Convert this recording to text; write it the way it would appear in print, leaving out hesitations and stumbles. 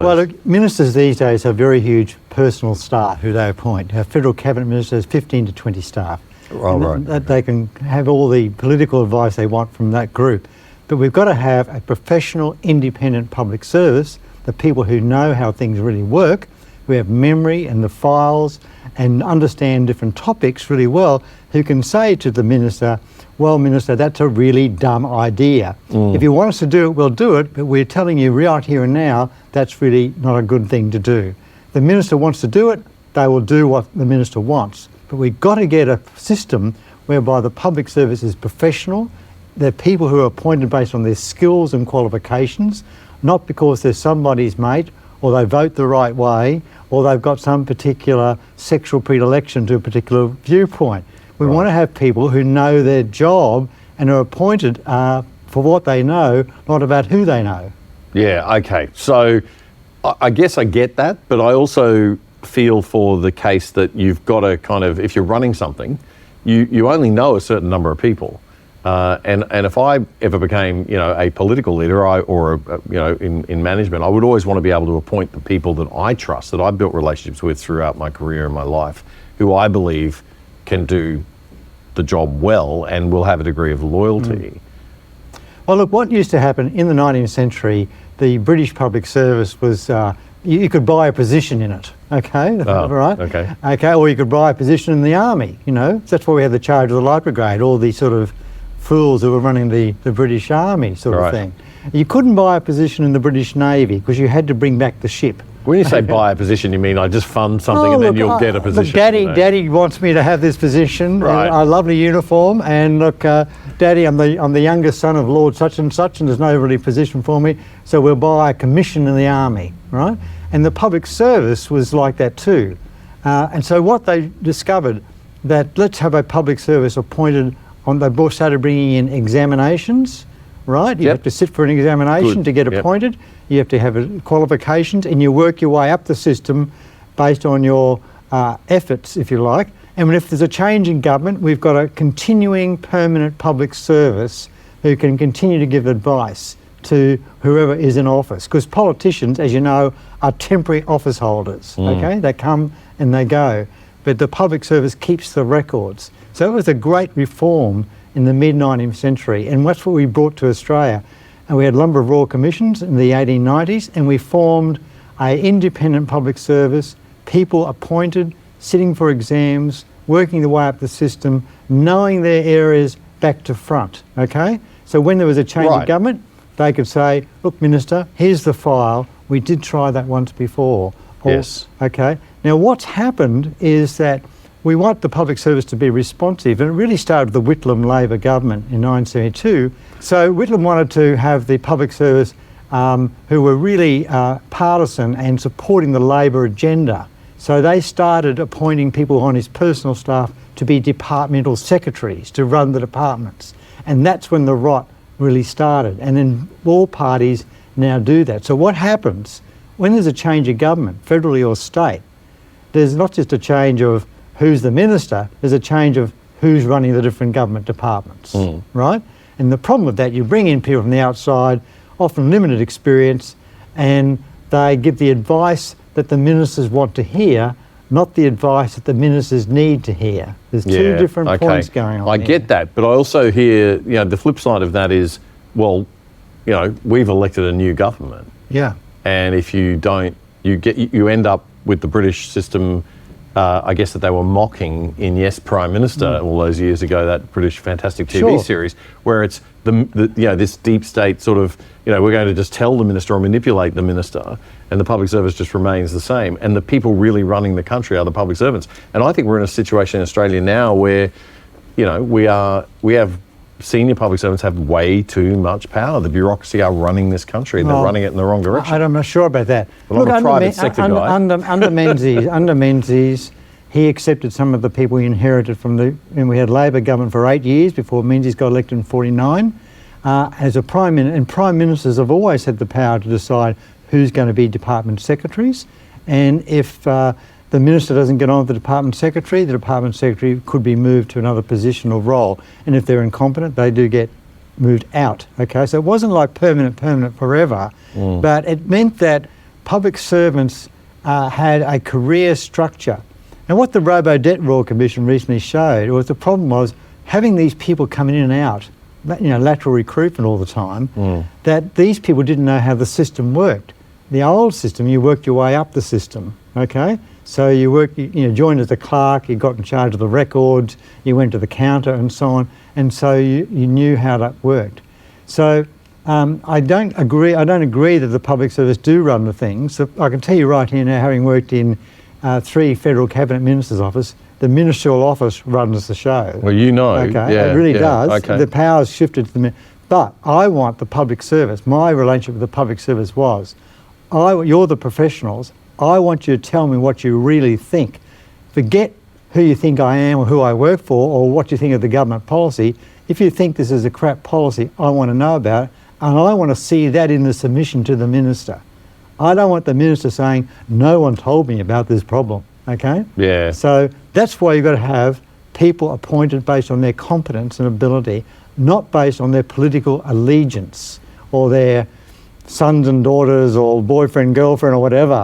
Well, look, ministers these days have very huge personal staff who they appoint. Our federal cabinet minister has 15 to 20 staff. That they can have all the political advice they want from that group. But we've got to have a professional, independent public service, the people who know how things really work, who have memory and the files and understand different topics really well, who can say to the minister, well, Minister, that's a really dumb idea. If you want us to do it, we'll do it, but we're telling you right here and now, that's really not a good thing to do. The minister wants to do it, they will do what the minister wants. But we've got to get a system whereby the public service is professional. They're people who are appointed based on their skills and qualifications, not because they're somebody's mate or they vote the right way or they've got some particular sexual predilection to a particular viewpoint. We want to have people who know their job and are appointed for what they know, not about who they know. Yeah, okay. So I guess I get that, but I also feel for the case that you've got to kind of, if you're running something, you only know a certain number of people. And if I ever became, a political leader in management, I would always want to be able to appoint the people that I trust, that I've built relationships with throughout my career and my life, who I believe can do the job well and will have a degree of loyalty. Well, look, what used to happen in the 19th century, the British public service was, you could buy a position in it, okay? Right? Okay, or you could buy a position in the army, That's why we had the charge of the Light Brigade, all these sort of fools who were running the British Army sort of thing. You couldn't buy a position in the British Navy because you had to bring back the ship. When you say buy a position, you mean I just fund something and then you'll get a position? Look, Daddy wants me to have this position, a lovely uniform, and look, Daddy, I'm the youngest son of Lord such and there's no really position for me, so we'll buy a commission in the army, right? And the public service was like that too. And so what they discovered, that let's have a public service appointed on, they started bringing in examinations, right? You have to sit for an examination to get appointed. You have to have qualifications and you work your way up the system based on your efforts, if you like. And if there's a change in government, we've got a continuing permanent public service who can continue to give advice to whoever is in office. Because politicians, as you know, are temporary office holders, okay? They come and they go. But the public service keeps the records. So it was a great reform in the mid-19th century, and that's what we brought to Australia. And we had a number of royal commissions in the 1890s, and we formed an independent public service, people appointed, sitting for exams, working their way up the system, knowing their areas back to front, okay? So when there was a change of government, they could say, look, Minister, here's the file. We did try that once before. Yes. Okay. Now, what's happened is that we want the public service to be responsive, and it really started with the Whitlam Labor government in 1972. So Whitlam wanted to have the public service who were really partisan and supporting the Labor agenda. So they started appointing people on his personal staff to be departmental secretaries to run the departments. And that's when the rot really started. And then all parties now do that. So what happens when there's a change of government, federally or state, there's not just a change of who's the minister, there's a change of who's running the different government departments, right? And the problem with that, you bring in people from the outside, often limited experience, and they give the advice that the ministers want to hear, not the advice that the ministers need to hear. There's two different points going on. I get that, but I also hear, the flip side of that is, well, we've elected a new government. Yeah. And if you don't, you end up with the British system. I guess that they were mocking in Yes Prime Minister all those years ago, that British fantastic TV series, where it's this deep state sort of, we're going to just tell the minister or manipulate the minister, and the public service just remains the same. And the people really running the country are the public servants. And I think we're in a situation in Australia now where, we have senior public servants have way too much power. The bureaucracy are running this country, and they're running it in the wrong direction. I'm not sure about that. Well, I'm a private sector guy. Under Menzies, he accepted some of the people he inherited from and we had Labor government for 8 years before Menzies got elected in 49. As a prime minister, and prime ministers have always had the power to decide who's going to be department secretaries. And if the minister doesn't get on with the department secretary could be moved to another position or role. And if they're incompetent, they do get moved out. Okay, so it wasn't like permanent forever, but it meant that public servants had a career structure. And what the Robo-Debt Royal Commission recently showed was the problem was having these people coming in and out, lateral recruitment all the time, that these people didn't know how the system worked. The old system, you worked your way up the system, okay? So you joined as a clerk, you got in charge of the records, you went to the counter and so on, and so you knew how that worked. So I don't agree that the public service do run the things. So I can tell you right here now, having worked in 3 federal cabinet ministers' office, the ministerial office runs the show. Well, okay, it really does. Okay. The power's shifted to the but I want the public service. My relationship with the public service was, you're the professionals. I want you to tell me what you really think. Forget who you think I am or who I work for or what you think of the government policy. If you think this is a crap policy, I want to know about it, and I want to see that in the submission to the minister. I don't want the minister saying, no one told me about this problem, okay? Yeah. So that's why you've got to have people appointed based on their competence and ability, not based on their political allegiance or their sons and daughters or boyfriend, girlfriend or whatever.